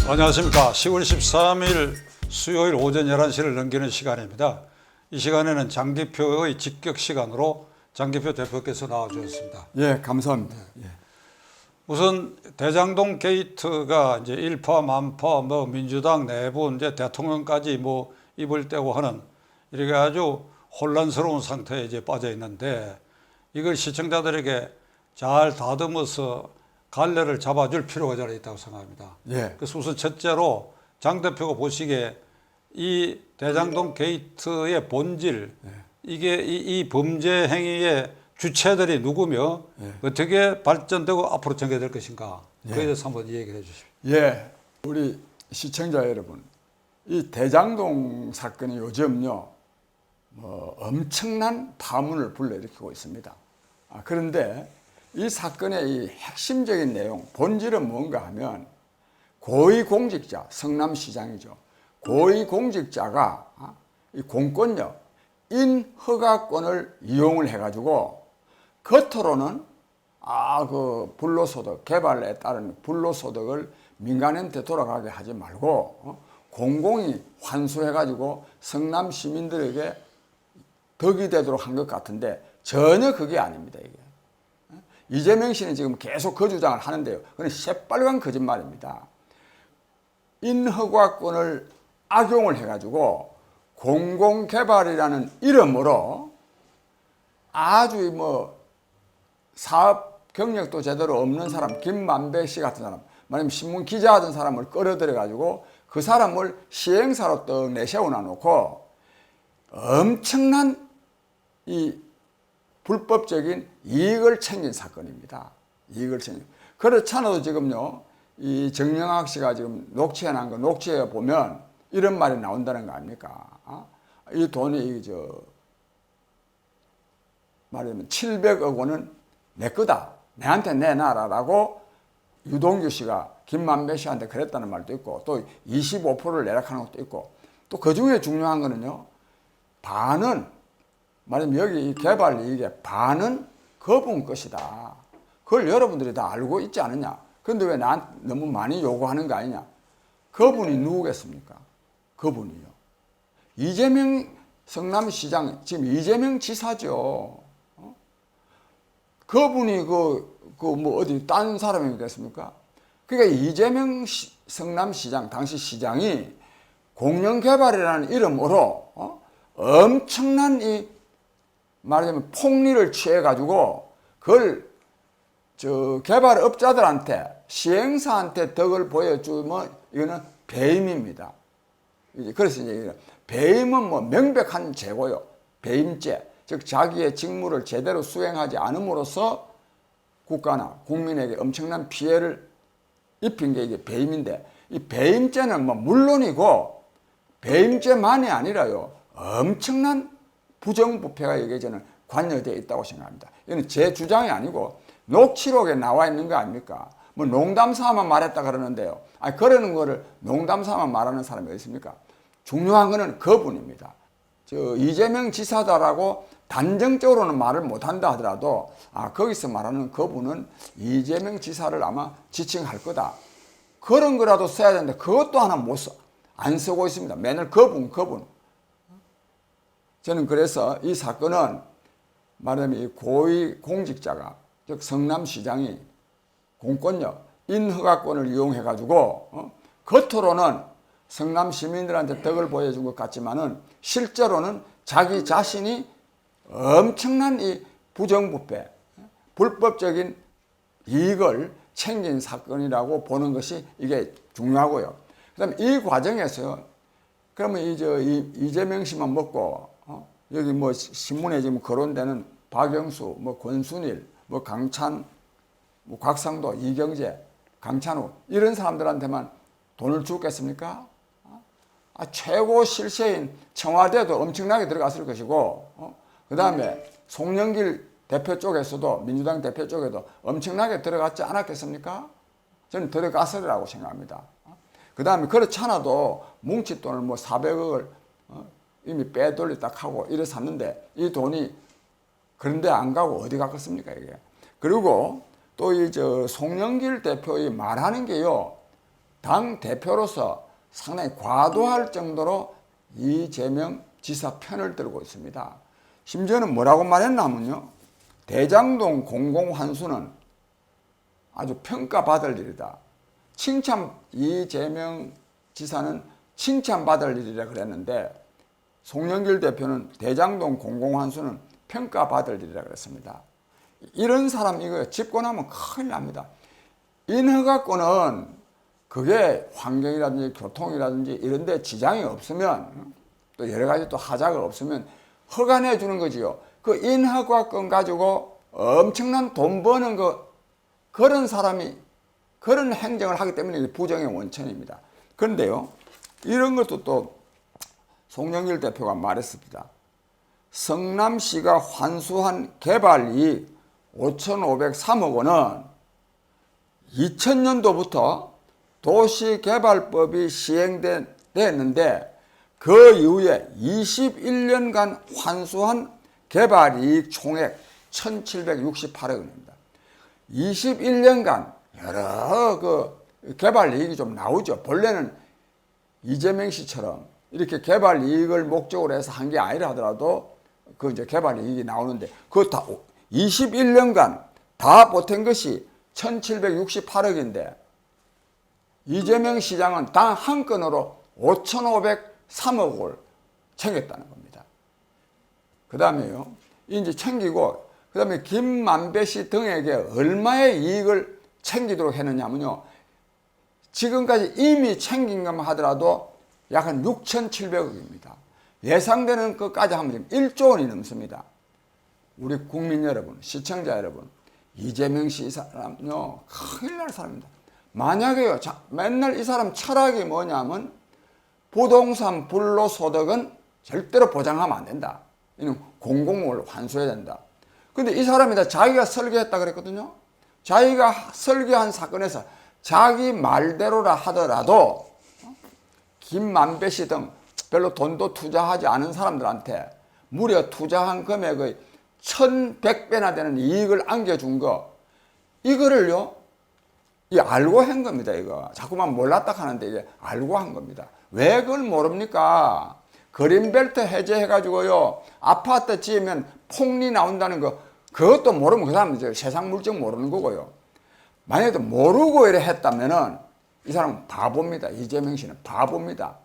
안녕하십니까. 10월 13일 수요일 오전 11시를 넘기는 시간입니다. 이 시간에는 장 대표의 직격 시간으로 장 대표 대표께서 나와주셨습니다. 예, 감사합니다. 예. 우선 대장동 게이트가 이제 일파만파 뭐 민주당 내부 이제 대통령까지 뭐 입을 떼고 하는 이렇게 아주 혼란스러운 상태에 이제 빠져 있는데 이걸 시청자들에게 잘 다듬어서 갈래를 잡아줄 필요가 저는 있다고 생각합니다. 예. 그래서 우선 첫째로 장 대표가 보시기에 이 대장동 게이트의 본질, 이게 이 범죄 행위의 주체들이 누구며 어떻게 발전되고 앞으로 전개될 것인가, 그에 대해서 한번 얘기해 주십시오. 예, 우리 시청자 여러분, 이 대장동 사건이 요즘요, 엄청난 파문을 불러일으키고 있습니다. 그런데 이 사건의 이 핵심적인 내용, 본질은 뭔가 하면 고위공직자, 성남시장이죠. 고위공직자가 이 공권력, 인허가권을 이용을 해가지고 겉으로는 그 불로소득, 개발에 따른 불로소득을 민간한테 돌아가게 하지 말고 공공이 환수해가지고 성남 시민들에게 덕이 되도록 한 것 같은데 전혀 그게 아닙니다. 이게 이재명 씨는 지금 계속 그 주장을 하는데요. 그건 새빨간 거짓말입니다. 인허가권을 악용을 해가지고 공공개발이라는 이름으로 아주 사업 경력도 제대로 없는 사람, 김만배 씨 같은 사람, 말하자면 신문 기자 하던 사람을 끌어들여가지고 그 사람을 시행사로 떡 내세워놔 놓고 엄청난 이 불법적인 이익을 챙긴 사건입니다. 이익을 챙긴. 그렇지 않아도 지금요, 이 정영학 씨가 지금 녹취해놓은 거, 녹취해 보면 이런 말이 나온다는 거 아닙니까? 이 돈이, 말하자면 700억 원은 내 거다. 내한테 내놔라라고 유동규 씨가 김만배 씨한테 그랬다는 말도 있고, 또 25%를 내락하는 것도 있고, 또 그 중에 중요한 거는요, 반은, 말하자면 여기 이 개발 이익의 반은 그분 것이다. 그걸 여러분들이 다 알고 있지 않느냐. 그런데 왜 나한테 너무 많이 요구하는 거 아니냐. 그분이 누구겠습니까? 그분이요. 이재명 성남시장, 지금 이재명 지사죠. 그분이 어디 딴 사람이겠습니까? 그러니까 이재명 성남시장, 당시 시장이 공영개발이라는 이름으로 엄청난 말하자면 폭리를 취해가지고 그걸 개발업자들한테 시행사한테 덕을 보여주면 이거는 배임입니다. 그래서 이제 배임은 명백한 죄고요. 배임죄, 즉 자기의 직무를 제대로 수행하지 않음으로써 국가나 국민에게 엄청난 피해를 입힌 게 이게 배임인데, 이 배임죄는 물론이고 배임죄만이 아니라요, 엄청난 부정부패가 여기에 저는 관여되어 있다고 생각합니다. 이건 제 주장이 아니고 녹취록에 나와 있는 거 아닙니까? 농담삼아 말했다 그러는데요. 그러는 거를 농담삼아 말하는 사람이 어디 있습니까? 중요한 거는 그분입니다. 이재명 지사다라고 단정적으로는 말을 못한다 하더라도 거기서 말하는 그분은 이재명 지사를 아마 지칭할 거다. 그런 거라도 써야 되는데 그것도 하나 안 쓰고 있습니다. 맨날 그분. 저는 그래서 이 사건은 말하자면 이 고위 공직자가, 즉 성남시장이 공권력, 인허가권을 이용해가지고 겉으로는 성남 시민들한테 덕을 보여준 것 같지만은 실제로는 자기 자신이 엄청난 이 부정부패, 불법적인 이익을 챙긴 사건이라고 보는 것이 이게 중요하고요. 그다음에 이 과정에서 그러면 이재명 씨만 먹고 여기 신문에 지금 거론되는 박영수, 권순일, 강찬, 곽상도, 이경재, 강찬우 이런 사람들한테만 돈을 주겠습니까? 최고 실세인 청와대도 엄청나게 들어갔을 것이고, 그 다음에 송영길 대표 쪽에서도, 민주당 대표 쪽에도 엄청나게 들어갔지 않았겠습니까? 저는 들어갔으리라고 생각합니다. 그 다음에 그렇지 않아도 뭉칫돈을 400억을 이미 빼돌렸다 하고 이래 샀는데 이 돈이 그런데 안 가고 어디 갔겠습니까, 이게. 그리고 또 송영길 대표의 말하는 게요, 당 대표로서 상당히 과도할 정도로 이재명 지사 편을 들고 있습니다. 심지어는 뭐라고 말했냐면요. 대장동 공공환수는 아주 평가받을 일이다. 이재명 지사는 칭찬받을 일이라 그랬는데 송영길 대표는 대장동 공공환수는 평가받을 일이라 그랬습니다. 이런 사람 이거 집권하면 큰일 납니다. 인허가권은 그게 환경이라든지 교통이라든지 이런 데 지장이 없으면 또 여러 가지 또 하자가 없으면 허가내 주는 거지요. 그 인허가권 가지고 엄청난 돈 버는 그런 사람이 그런 행정을 하기 때문에 부정의 원천입니다. 그런데요, 이런 것도 또 송영길 대표가 말했습니다. 성남시가 환수한 개발이익 5,503억 원은 2000년도부터 도시개발법이 시행됐는데 그 이후에 21년간 환수한 개발이익 총액 1,768억 원입니다. 21년간 여러 그 개발이익이 좀 나오죠. 본래는 이재명 씨처럼 이렇게 개발이익을 목적으로 해서 한 게 아니라 하더라도 그 이제 개발이익이 나오는데 그거 다 21년간 다 보탠 것이 1,768억인데 이재명 시장은 단 한 건으로 5,503억을 챙겼다는 겁니다. 그 다음에요, 이제 챙기고, 그 다음에 김만배 씨 등에게 얼마의 이익을 챙기도록 했느냐면요. 지금까지 이미 챙긴 것만 하더라도 약 한 6,700억입니다. 예상되는 것까지 하면 지금 1조 원이 넘습니다. 우리 국민 여러분, 시청자 여러분, 이재명 씨 이 사람요, 큰일 날 사람입니다. 만약에요, 맨날 이 사람 철학이 뭐냐면 부동산 불로소득은 절대로 보장하면 안 된다. 이는 공공을 환수해야 된다. 근데 이 사람이 다 자기가 설계했다 그랬거든요. 자기가 설계한 사건에서 자기 말대로라 하더라도 김만배 씨 등 별로 돈도 투자하지 않은 사람들한테 무려 투자한 금액의 1,100배나 되는 이익을 안겨준 거, 이거를요, 이 알고 한 겁니다. 이거 자꾸만 몰랐다 하는데 이게 알고 한 겁니다. 왜 그걸 모릅니까? 그린벨트 해제해가지고요, 아파트 지으면 폭리 나온다는 거, 그것도 모르면 그 사람은 이제 세상 물정 모르는 거고요. 만약에 모르고 이래 했다면은 이 사람은 바보입니다. 이재명 씨는 바보입니다.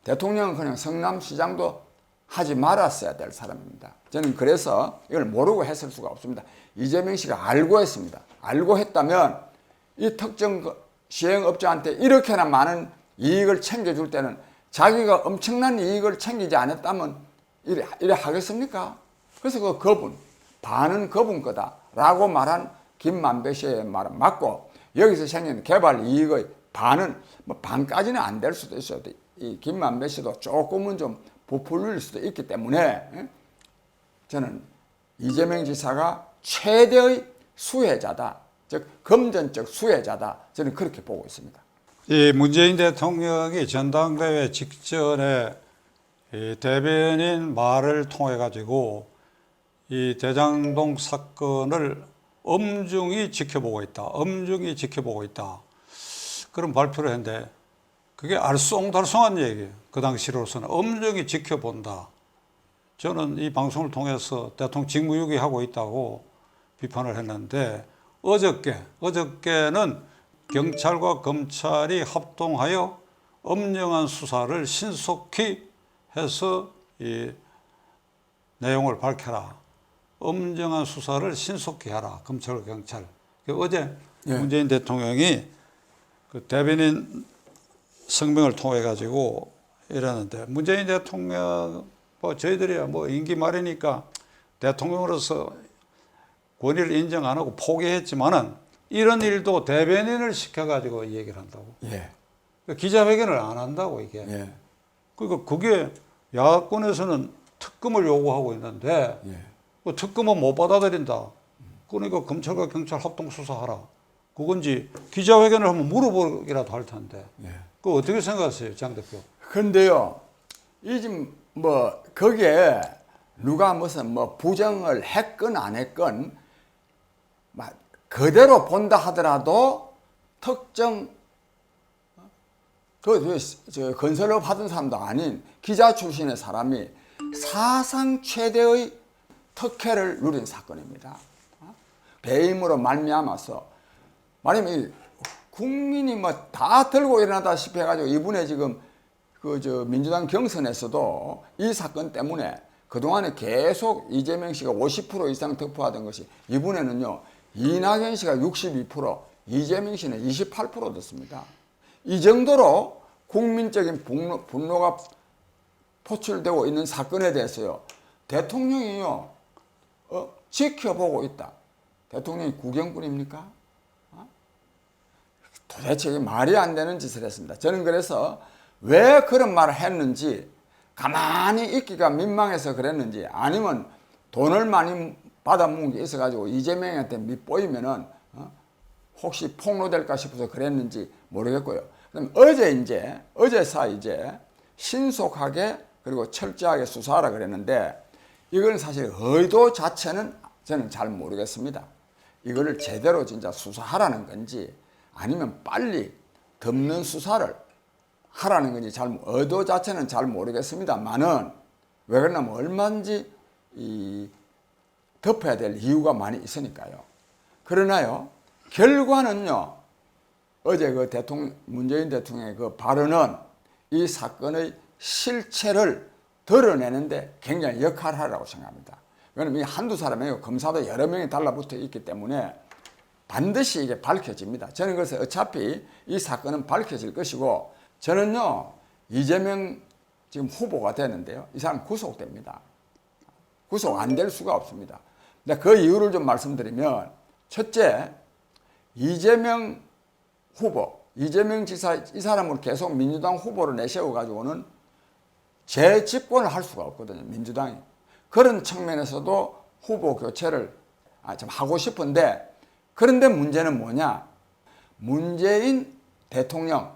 대통령은 그냥 성남시장도 하지 말았어야 될 사람입니다. 저는 그래서 이걸 모르고 했을 수가 없습니다. 이재명 씨가 알고 했습니다. 알고 했다면 이 특정 시행업자한테 이렇게나 많은 이익을 챙겨줄 때는 자기가 엄청난 이익을 챙기지 않았다면 이래 하겠습니까? 그래서 그 거분, 반은 거분 거다라고 말한 김만배 씨의 말은 맞고, 여기서 생긴 개발 이익의 반은 뭐 반까지는 안 될 수도 있어요. 이 김만배 씨도 조금은 좀 부풀릴 수도 있기 때문에 저는 이재명 지사가 최대의 수혜자다, 즉 금전적 수혜자다, 저는 그렇게 보고 있습니다. 이 문재인 대통령이 전당대회 직전에 이 대변인 말을 통해 가지고 이 대장동 사건을 엄중히 지켜보고 있다. 그런 발표를 했는데 그게 알쏭달쏭한 얘기예요. 그 당시로서는 엄중히 지켜본다. 저는 이 방송을 통해서 대통령 직무유기하고 있다고 비판을 했는데, 어저께는 경찰과 검찰이 합동하여 엄정한 수사를 신속히 해서 이 내용을 밝혀라. 엄정한 수사를 신속히 하라. 검찰과 경찰. 어제 문재인 대통령이 그 대변인 성명을 통해 가지고 이러는데, 문재인 대통령 뭐 저희들이야 뭐 임기 말이니까 대통령으로서 권위를 인정 안 하고 포기했지만은 이런 일도 대변인을 시켜가지고 얘기를 한다고. 예. 기자회견을 안 한다고 이게. 예. 그러니까 그게 야권에서는 특검을 요구하고 있는데 특검은 못 받아들인다. 그러니까 검찰과 경찰 합동 수사하라. 그건지 기자회견을 한번 물어보기라도 할 텐데. 그거 어떻게 생각하세요, 장 대표? 근데요, 이 지금 뭐 거기에 누가 무슨 뭐 부정을 했건 안 했건 막 그대로 본다 하더라도 특정 저 건설업 하던 사람도 아닌 기자 출신의 사람이 사상 최대의 특혜를 누린 사건입니다. 배임으로 말미암아서 말하면 이 국민이 뭐 다 들고 일어나다시피 해가지고 이번에 지금 민주당 경선에서도 이 사건 때문에 그동안에 계속 이재명 씨가 50% 이상 득표하던 것이 이번에는요 이낙연 씨가 62%, 이재명 씨는 28% 됐습니다. 이 정도로 국민적인 분노가 포출되고 있는 사건에 대해서요 대통령이요 지켜보고 있다. 대통령이 구경꾼입니까? 도대체 이게 말이 안 되는 짓을 했습니다. 저는 그래서 왜 그런 말을 했는지, 가만히 있기가 민망해서 그랬는지, 아니면 돈을 많이 받아먹은 게 있어가지고 이재명한테 밑보이면은 혹시 폭로될까 싶어서 그랬는지 모르겠고요. 그럼 어제서 이제 신속하게 그리고 철저하게 수사하라 그랬는데, 이건 사실 의도 자체는 저는 잘 모르겠습니다. 이거를 제대로 진짜 수사하라는 건지 아니면 빨리 덮는 수사를 하라는 건지 의도 자체는 잘 모르겠습니다만은 왜 그러냐면 얼마든지 덮어야 될 이유가 많이 있으니까요. 그러나요 결과는요 어제 그 문재인 대통령의 그 발언은 이 사건의 실체를 드러내는데 굉장히 역할하라고 생각합니다. 왜냐하면 이 한두 사람이 아니고 검사도 여러 명이 달라붙어 있기 때문에 반드시 이게 밝혀집니다. 저는 그래서 어차피 이 사건은 밝혀질 것이고, 저는요 이재명 지금 후보가 되는데요 이 사람 구속됩니다. 구속 안 될 수가 없습니다. 근데 그 이유를 좀 말씀드리면, 첫째, 이재명 후보, 이재명 지사 이 사람을 계속 민주당 후보로 내세워 가지고는 재집권을 할 수가 없거든요. 민주당이. 그런 측면에서도 후보 교체를 좀 하고 싶은데, 그런데 문제는 뭐냐? 문재인 대통령,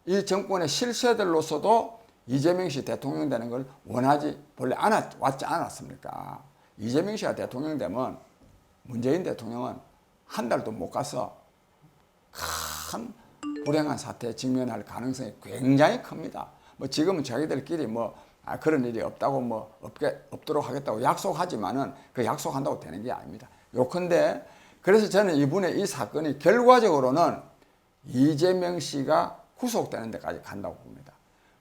이 정권의 실세들로서도 이재명 씨 대통령 되는 걸 원하지 원래 왔지 않았습니까? 이재명 씨가 대통령 되면 문재인 대통령은 한 달도 못 가서 큰 불행한 사태에 직면할 가능성이 굉장히 큽니다. 뭐 지금은 자기들끼리 그런 일이 없다고 없도록 하겠다고 약속하지만은 그 약속한다고 되는 게 아닙니다. 요컨대 그래서 저는 이번에 이 사건이 결과적으로는 이재명 씨가 구속되는 데까지 간다고 봅니다.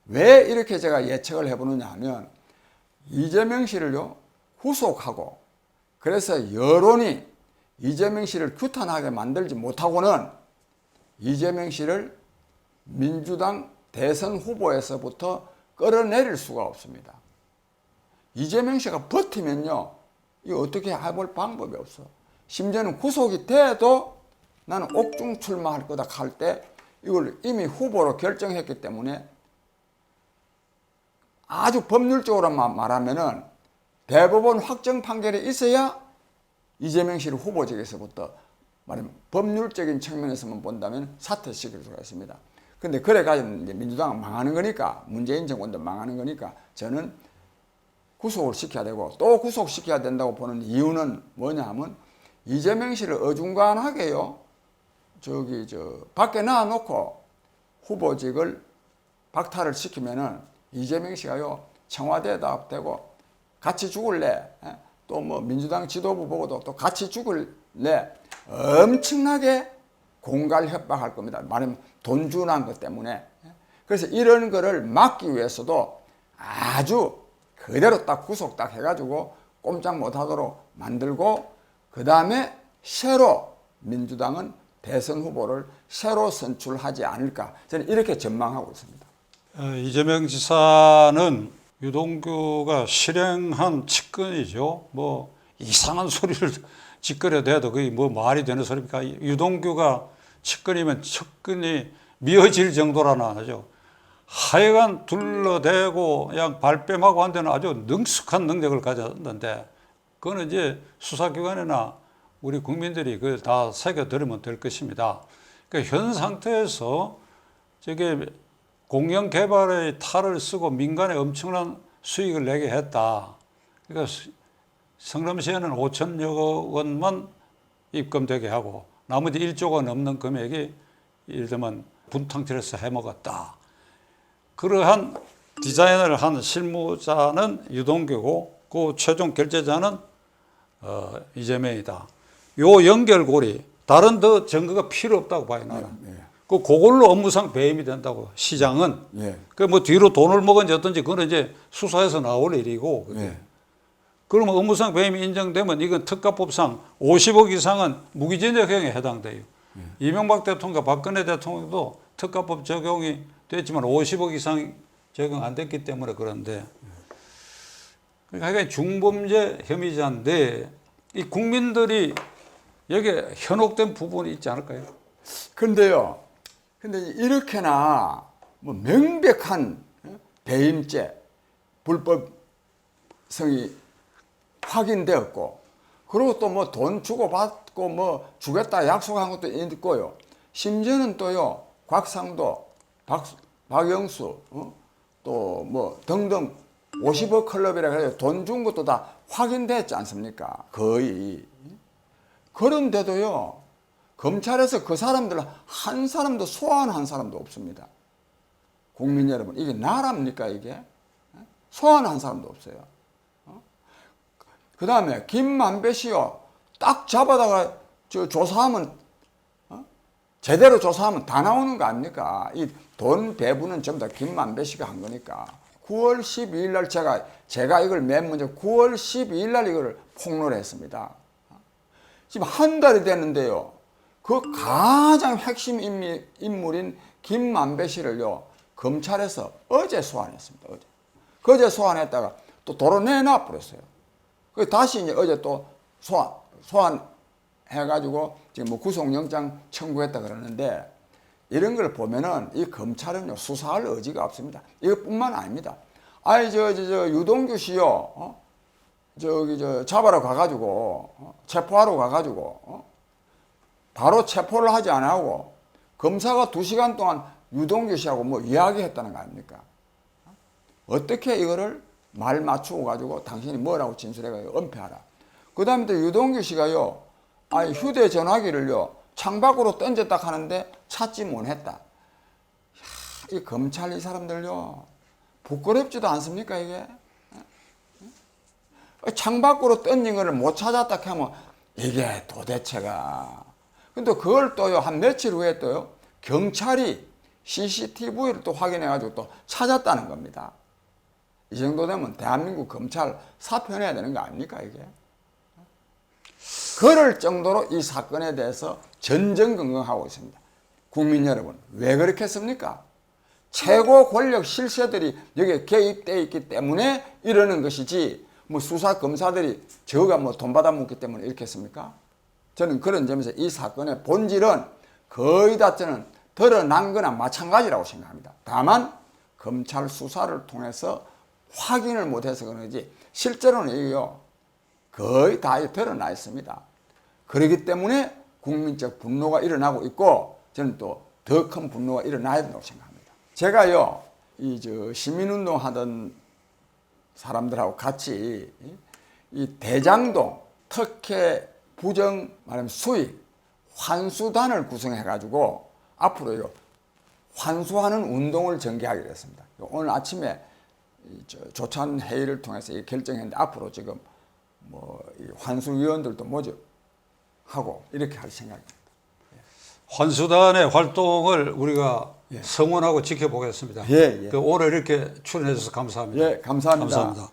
왜 이렇게 제가 예측을 해보느냐 하면, 이재명 씨를요 구속하고 그래서 여론이 이재명 씨를 규탄하게 만들지 못하고는 이재명 씨를 민주당 대선 후보에서부터 끌어내릴 수가 없습니다. 이재명 씨가 버티면요 이거 어떻게 해볼 방법이 없어. 심지어는 구속이 돼도 나는 옥중 출마할 거다 할 때 이걸 이미 후보로 결정했기 때문에, 아주 법률적으로만 말하면은 대법원 확정 판결이 있어야 이재명 씨를 후보직에서부터 말하면 법률적인 측면에서만 본다면 사퇴시킬 수가 있습니다. 근데 그래가지고 이제 민주당은 망하는 거니까, 문재인 정권도 망하는 거니까 저는 구속을 시켜야 되고, 또 구속시켜야 된다고 보는 이유는 뭐냐 하면, 이재명 씨를 어중간하게요 밖에 놔놓고 후보직을 박탈을 시키면은 이재명 씨가요 청와대에다 대고 같이 죽을래, 또 민주당 지도부 보고도 또 같이 죽을래, 엄청나게 공갈 협박할 겁니다. 말하면 돈 주는 것 때문에. 그래서 이런 거를 막기 위해서도 아주 그대로 딱 구속 딱 해가지고 꼼짝 못하도록 만들고, 그 다음에 새로 민주당은 대선 후보를 새로 선출하지 않을까, 저는 이렇게 전망하고 있습니다. 이재명 지사는 유동규가 실행한 측근이죠. 이상한 소리를 짓거려대도 그게 말이 되는 소리입니까? 유동규가 측근이면 측근이 미어질 정도라나 하죠. 하여간 둘러대고 그냥 발뺌하고 한 데는 아주 능숙한 능력을 가졌는데, 그거는 이제 수사기관이나 우리 국민들이 그걸 다 새겨들으면 될 것입니다. 그러니까 현 상태에서 저게 공영 개발의 탈을 쓰고 민간에 엄청난 수익을 내게 했다. 그러니까 성남시에는 5천여 원만 입금되게 하고 나머지 1조가 넘는 금액이 예를 들면 분탕질해서 해먹었다. 그러한 디자인을 한 실무자는 유동규고 그 최종 결제자는 이재명이다. 요 연결고리 다른 더 증거가 필요 없다고 봐요. 나는. 그걸로 업무상 배임이 된다고 시장은. 그 뭐 뒤로 돈을 먹은지 어떤지 그건 이제 수사에서 나올 일이고. 그러면 업무상 배임이 인정되면 이건 특가법상 50억 이상은 무기징역형에 해당돼요. 이명박 대통령과 박근혜 대통령도 특가법 적용이 됐지만 50억 이상 적용 안 됐기 때문에 그런데 그러니까 중범죄 혐의자인데 이 국민들이 여기에 현혹된 부분이 있지 않을까요? 근데 이렇게나 뭐 명백한 배임죄 불법성이 확인되었고, 그리고 또 뭐 돈 주고 받고 뭐 주겠다 약속한 것도 있고요. 심지어는 또요 곽상도, 박영수, 또 뭐 등등 50억 클럽이라 해서 돈 준 것도 다 확인됐지 않습니까? 거의. 그런데도요 검찰에서 그 사람들 한 사람도 소환한 사람도 없습니다. 국민 여러분, 이게 나라입니까 이게? 소환한 사람도 없어요. 그 다음에 김만배 씨요 딱 잡아다가 조사하면 제대로 조사하면 다 나오는 거 아닙니까? 이 돈 배분은 전부 다 김만배 씨가 한 거니까. 9월 12일 날 제가 이걸 맨 먼저 9월 12일 날 이걸 폭로를 했습니다. 지금 한 달이 됐는데요. 그 가장 핵심 인물인 김만배 씨를요 검찰에서 어제 소환했습니다. 어제 소환했다가 또 도로 내놔 버렸어요. 그 다시 이제 어제 또 소환해가지고 지금 뭐 구속영장 청구했다 그러는데, 이런 걸 보면은 이 검찰은요 수사할 의지가 없습니다. 이것뿐만 아닙니다. 아니 저 유동규 씨요, 잡아러 가가지고 체포하러 가가지고 바로 체포를 하지 안 하고 검사가 2시간 동안 유동규 씨하고 뭐 이야기했다는 거 아닙니까? 어떻게 이거를 말 맞추고 가지고 당신이 뭐라고 진술해가지고 은폐하라. 그 다음에 또 유동규 씨가요, 아니 휴대전화기를요 창밖으로 던졌다 하는데 찾지 못했다. 이 검찰 이 사람들요 부끄럽지도 않습니까 이게? 창밖으로 던진 거를 못 찾았다 하면 이게 도대체가. 근데 그걸 또요 한 며칠 후에 또요 경찰이 CCTV를 또 확인해가지고 또 찾았다는 겁니다. 이 정도 되면 대한민국 검찰 사표내야 되는 거 아닙니까 이게? 그럴 정도로 이 사건에 대해서 전전긍긍하고 있습니다. 국민 여러분, 왜 그렇게 했습니까? 최고 권력 실세들이 여기에 개입되어 있기 때문에 이러는 것이지, 뭐 수사 검사들이 저가 뭐 돈 받아먹기 때문에 이렇게 했습니까? 저는 그런 점에서 이 사건의 본질은 거의 다 저는 드러난 거나 마찬가지라고 생각합니다. 다만 검찰 수사를 통해서 확인을 못해서 그런지 실제로는 이게요 거의 다 드러나 있습니다. 그렇기 때문에 국민적 분노가 일어나고 있고, 저는 또 더 큰 분노가 일어나야 된다고 생각합니다. 제가요 시민운동 하던 사람들하고 같이 이 대장동 특혜 부정 말하면 수익 환수단을 구성해가지고 앞으로요 환수하는 운동을 전개하기로 했습니다. 오늘 아침에 조찬 회의를 통해서 결정했는데, 앞으로 지금 뭐 환수위원들도 모집하고 이렇게 할 생각입니다. 환수단의 활동을 우리가 성원하고 지켜보겠습니다. 예. 오늘 이렇게 출연해 주셔서 감사합니다. 예, 감사합니다. 감사합니다.